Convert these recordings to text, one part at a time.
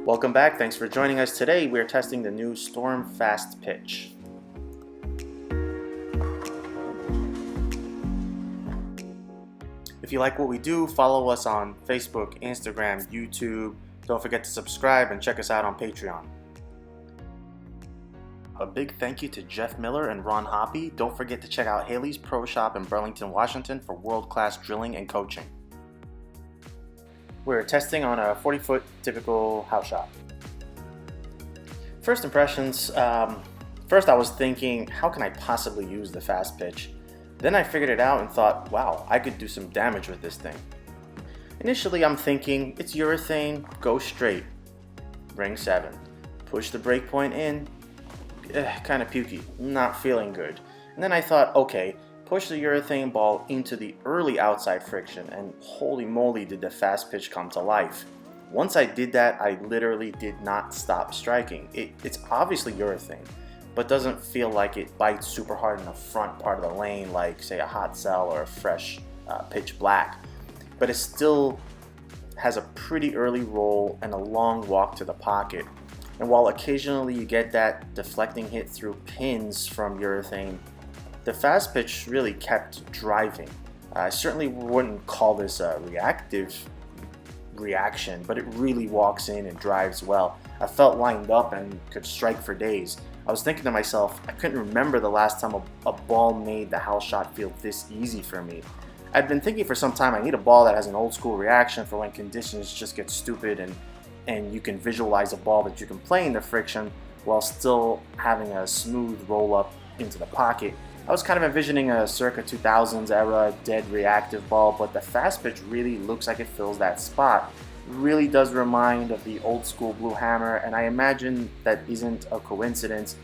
Welcome back, thanks for joining us. Today we're testing the new Storm Fast Pitch. If you like what we do, follow us on Facebook, Instagram, YouTube. Don't forget to subscribe and check us out on Patreon. A big thank you to Jeff Miller and Ron Hoppy. Don't forget to check out Haley's Pro Shop in Burlington, Washington for world-class drilling and coaching. We're testing on a 40-foot typical house shot. First impressions, first I was thinking, how can I possibly use the fast pitch? Then I figured it out and thought, wow, I could do some damage with this thing. Initially I'm thinking, it's urethane, go straight. Ring 7. Push the break point in, kind of pukey, not feeling good. And then I thought, okay, push the urethane ball into the early outside friction, and holy moly did the fast pitch come to life. Once I did that, I literally did not stop striking. It's obviously urethane, but doesn't feel like it bites super hard in the front part of the lane like, say, a hot cell or a fresh pitch black. But it still has a pretty early roll and a long walk to the pocket. And while occasionally you get that deflecting hit through pins from urethane, the fast pitch really kept driving. I certainly wouldn't call this a reactive reaction, but it really walks in and drives well. I felt lined up and could strike for days. I was thinking to myself, I couldn't remember the last time a ball made the house shot feel this easy for me. I'd been thinking for some time I need a ball that has an old school reaction for when conditions just get stupid and you can visualize a ball that you can play in the friction while still having a smooth roll up into the pocket. I was kind of envisioning a circa 2000s era dead reactive ball, but the fast pitch really looks like it fills that spot. It really does remind of the old school Blue Hammer, and I imagine that isn't a coincidence.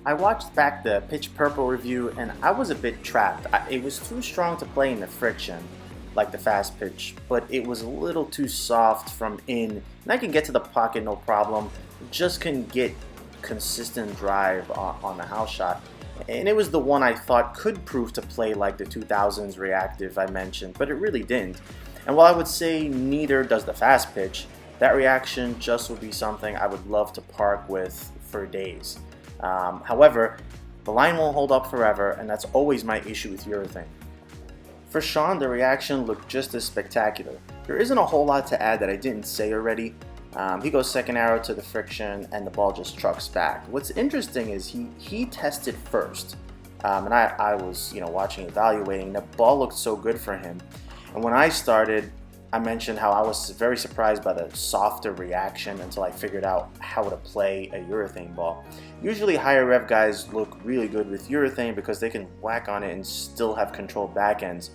I watched back the Pitch Purple review and I was a bit trapped. It was too strong to play in the friction, like the fast pitch, but it was a little too soft from in, and I can get to the pocket no problem, just couldn't get consistent drive on the house shot. And it was the one I thought could prove to play like the 2000s reactive I mentioned, but it really didn't. And while I would say neither does the fast pitch, that reaction just would be something I would love to park with for days. However, the line won't hold up forever, and that's always my issue with urethane. For Sean, the reaction looked just as spectacular. There isn't a whole lot to add that I didn't say already. He goes second arrow to the friction and the ball just trucks back. What's interesting is he tested first, and I was watching, evaluating. The ball looked so good for him, and when I started, I mentioned how I was very surprised by the softer reaction until I figured out how to play a urethane ball. Usually higher rev guys look really good with urethane because they can whack on it and still have controlled backends.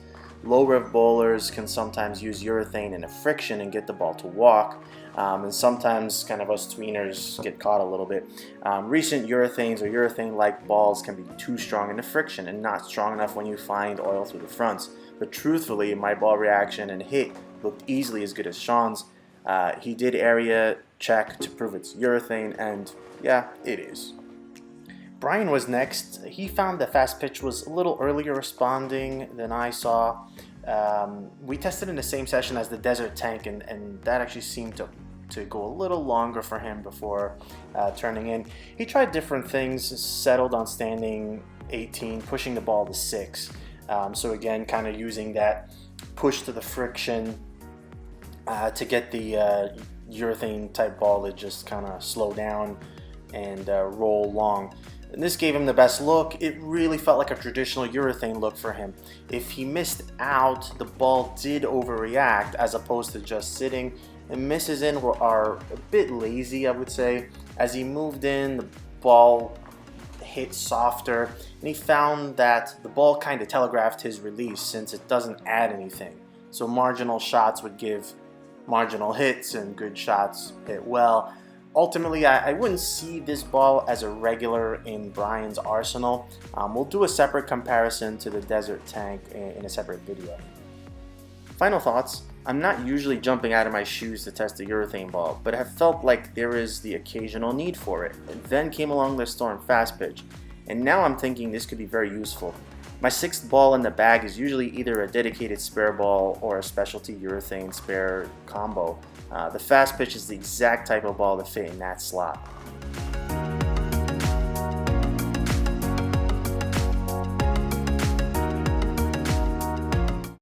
Low rev bowlers can sometimes use urethane in a friction and get the ball to walk, and sometimes kind of us tweeners get caught a little bit. Recent urethanes or urethane-like balls can be too strong in the friction and not strong enough when you find oil through the fronts. But truthfully, my ball reaction and hit looked easily as good as Sean's. He did area check to prove it's urethane, and yeah, it is. Bryan was next. He found the fast pitch was a little earlier responding than I saw. We tested in the same session as the Desert Tank, and that actually seemed to go a little longer for him before turning in. He tried different things, settled on standing 18, pushing the ball to 6. So again, kind of using that push to the friction to get the urethane type ball to just kind of slow down and roll long. And this gave him the best look. It really felt like a traditional urethane look for him. If he missed out, the ball did overreact as opposed to just sitting, and misses in are a bit lazy, I would say. As he moved in, the ball hit softer, and he found that the ball kind of telegraphed his release since it doesn't add anything. So marginal shots would give marginal hits and good shots hit well. Ultimately, I wouldn't see this ball as a regular in Bryan's arsenal. We'll do a separate comparison to the Desert Tank in a separate video. Final thoughts. I'm not usually jumping out of my shoes to test a urethane ball, but I have felt like there is the occasional need for it. And then came along the Storm Fast Pitch, and now I'm thinking this could be very useful. My sixth ball in the bag is usually either a dedicated spare ball or a specialty urethane spare combo. The fast pitch is the exact type of ball to fit in that slot.